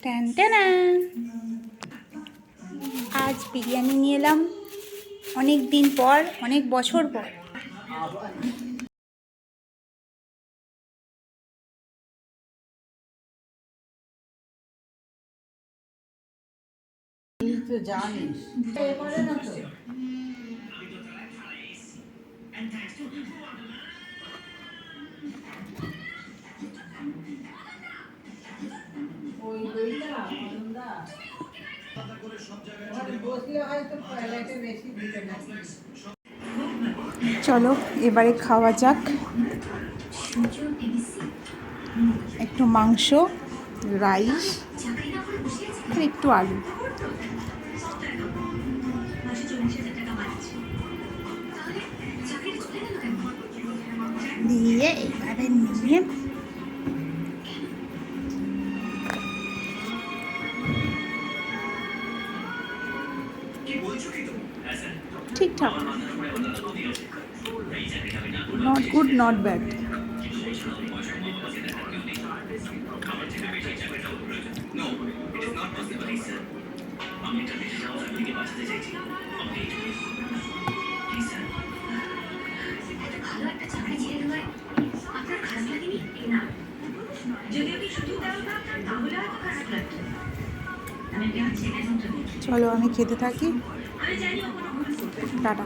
Tan tan. আজ বিরিয়ানি নিয়ে এলাম অনেক দিন পর, অনেক বছর পর। জানিস ওই দইটা আনন্দা বসলে হয়তো পয়লাটা বেশি দিতে না। চলো এবারে খাওয়া যাক। একটু মাংস, রাইস আর একটু আলু দিয়ে এবারে নিয়ে ঠিকঠাক, নট গুড নট ব্যাড। চলো আমি খেতে থাকি। টাটা।